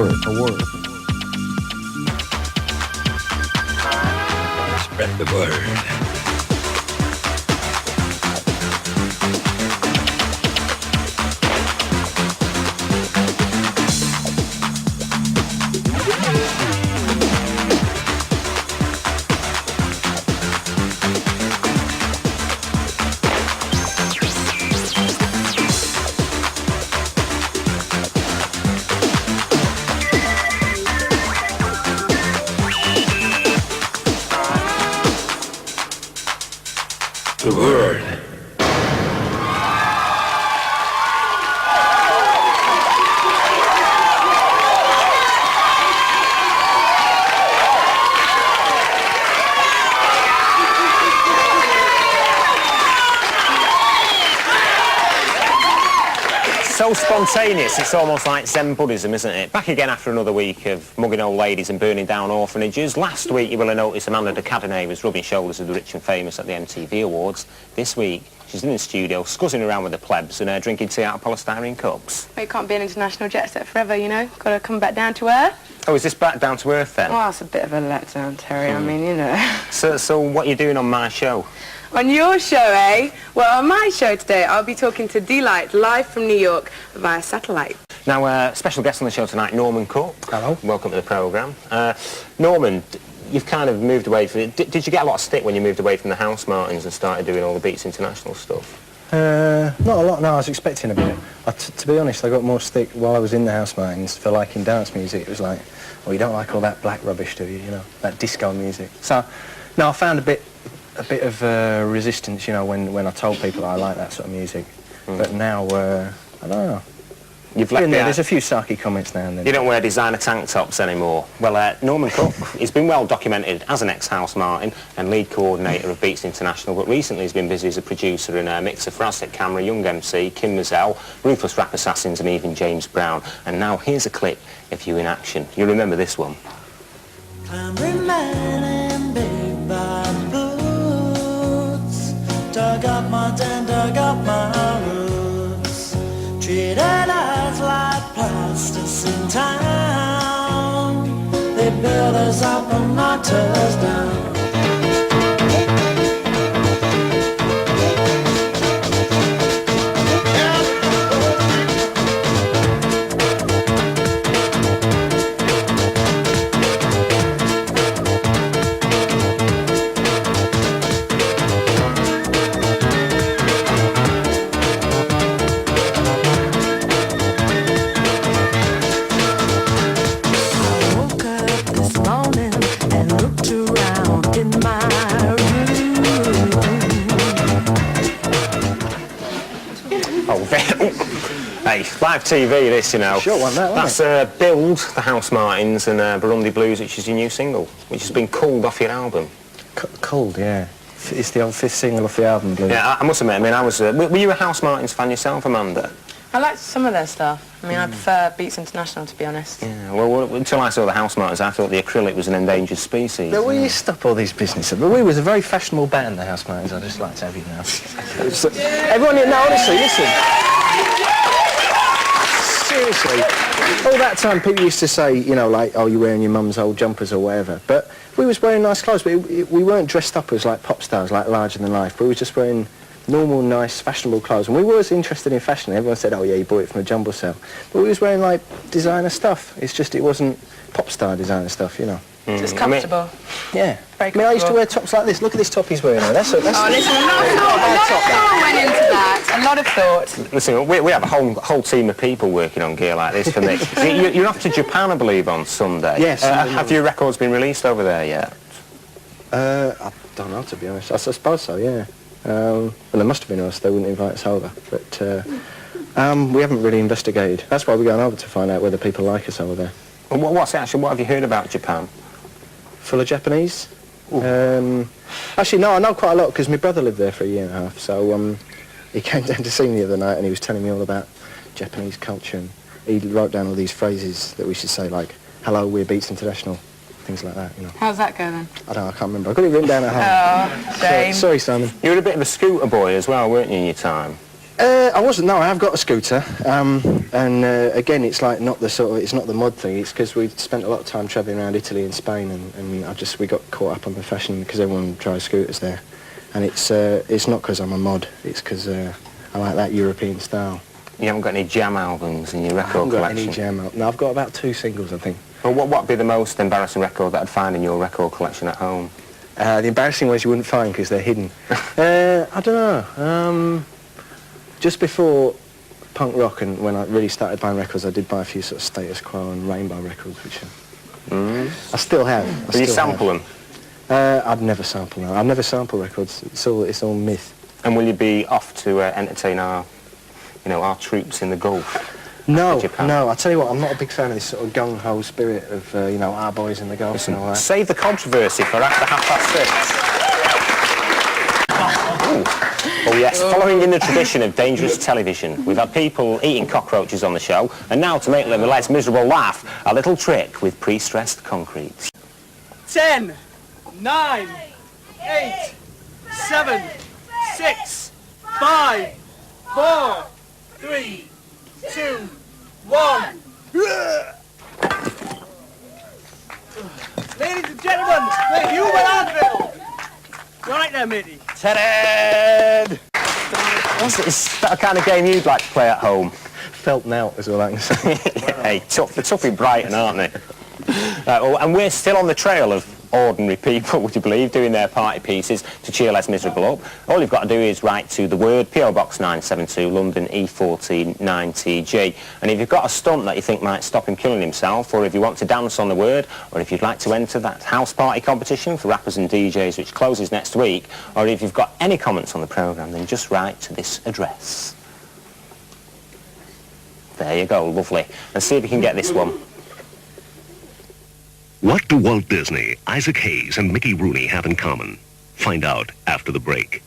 word, a word. Spread the word. The word. So spontaneous, it's almost like Zen Buddhism, isn't it? Back again after another week of mugging old ladies and burning down orphanages. Last week, you will have noticed Amanda de Cadenet was rubbing shoulders with the rich and famous at the MTV Awards. This week, she's in the studio, scuzzing around with the plebs and drinking tea out of polystyrene cups. Well, you can't be an international jet set forever, you know. Got to come back down to earth. Oh, is this back down to earth then? Oh, it's a bit of a letdown, Terry. I mean, you know. So what are you doing on my show? On your show, eh? Well, on my show today, I'll be talking to Delight live from New York via satellite. Now, special guest on the show tonight, Norman Cook. Hello. Welcome to the programme. Norman, you've kind of moved away from... Did you get a lot of stick when you moved away from the House Martins and started doing all the Beats International stuff? Not a lot, no, I was expecting a bit. To be honest, I got more stick while I was in the House Martins for liking dance music. It was like, oh, you don't like all that black rubbish, do you? You know, that disco music. So, no, I found a bit of resistance, you know, when I told people that I like that sort of music. But now, I don't know. You've left There's a few sarky comments now and then. You don't wear designer tank tops anymore. Well, Norman Cook, he's been well documented as an ex-House Martin and lead coordinator of Beats International, but recently he's been busy as a producer and a mixer for Aztec Camera, Young MC, Kim Mazel, Ruthless Rap Assassins and even James Brown. And now here's a clip of you in action. You remember this one? I'm remaining big by boots, dug up my den, dug up my roots, treated us like plastics in town, they build us up and knocked us down. Hey, live TV this, you know. Sure, one that, That's Build, the House Martins, and Burundi Blues, which is your new single, which has been culled off your album. Cold, yeah. It's the old fifth single off the album, Blue. Yeah, I must admit, I mean, I was... were you a House Martins fan yourself, Amanda? I liked some of their stuff. I mean, I prefer Beats International, to be honest. Yeah, well, until I saw the House Martins, I thought the acrylic was an endangered species. But will you stop all these business? But we was a very fashionable band, the House Martins. I'd just like to have you now. Everyone here, no, honestly, listen. Seriously, all that time people used to say, you know, like, oh, you're wearing your mum's old jumpers or whatever. But we was wearing nice clothes, but we weren't dressed up as like pop stars, like larger than life. We were just wearing normal, nice, fashionable clothes. And we was interested in fashion. Everyone said, oh yeah, you bought it from a jumble sale. But we was wearing like designer stuff. It's just it wasn't pop star designer stuff, you know. Just comfortable. Yeah. Very I mean, I used to comfortable. wear tops like this. Look at this top he's wearing now. That's Oh, listen, a lot of thought went into that. A lot of thought. Listen, we have a whole team of people working on gear like this for me. You're off to Japan, I believe, on Sunday. Yes. Have your records been released over there yet? I don't know, to be honest. I suppose so, yeah. Well, there must have been us. They wouldn't invite us over. But we haven't really investigated. That's why we're going over to find out whether people like us over there. Well, what have you heard about Japan? Full of Japanese? Actually, no, I know quite a lot because my brother lived there for a year and a half. So he came down to see me the other night and he was telling me all about Japanese culture. And he wrote down all these phrases that we should say, like, hello, we're Beats International, things like that, you know. How's that go then? I don't know, I can't remember. I've got it written down at home. Oh, shame. Sorry, Simon. You were a bit of a scooter boy as well, weren't you, in your time? I wasn't. No, I have got a scooter, and again, it's like not the sort of, it's not the mod thing. It's because we spent a lot of time travelling around Italy and Spain, and we got caught up on the fashion because everyone drives scooters there, and it's not because I'm a mod. It's because I like that European style. You haven't got any jam albums in your record I haven't got collection? any jam out. No, I've got about 2 singles, I think. Well, what would be the most embarrassing record that I'd find in your record collection at home? The embarrassing ones you wouldn't find because they're hidden. I don't know. Just before punk rock and when I really started buying records, I did buy a few sort of Status Quo and Rainbow records, which I still have. Do you sample them? I'd never sample them. I've never sampled records. It's all myth. And will you be off to entertain our troops in the Gulf? No, Japan? no. I tell you what, I'm not a big fan of this sort of gung-ho spirit of our boys in the Gulf and all that. Save the controversy for after 6:30. Oh yes, following in the tradition of dangerous television, we've had people eating cockroaches on the show, and now to make them a less miserable laugh, a little trick with pre-stressed concrete. 10, 9, 8, 7, 6, 5, 4, 3, 2, 1. Ladies and gentlemen, the human anvil. You all right there, matey? Ted! Is that a kind of game you'd like to play at home? Felt now is all I can say. Hey, they're tough in Brighton, aren't they? And we're still on the trail of ordinary people, would you believe, doing their party pieces to cheer less miserable up. All you've got to do is write to The Word, P.O. Box 972, London E14 9TG. And if you've got a stunt that you think might stop him killing himself, or if you want to dance on The Word, or if you'd like to enter that house party competition for rappers and DJs which closes next week, or if you've got any comments on the programme, then just write to this address. There you go, lovely. And see if you can get this one. What do Walt Disney, Isaac Hayes, and Mickey Rooney have in common? Find out after the break.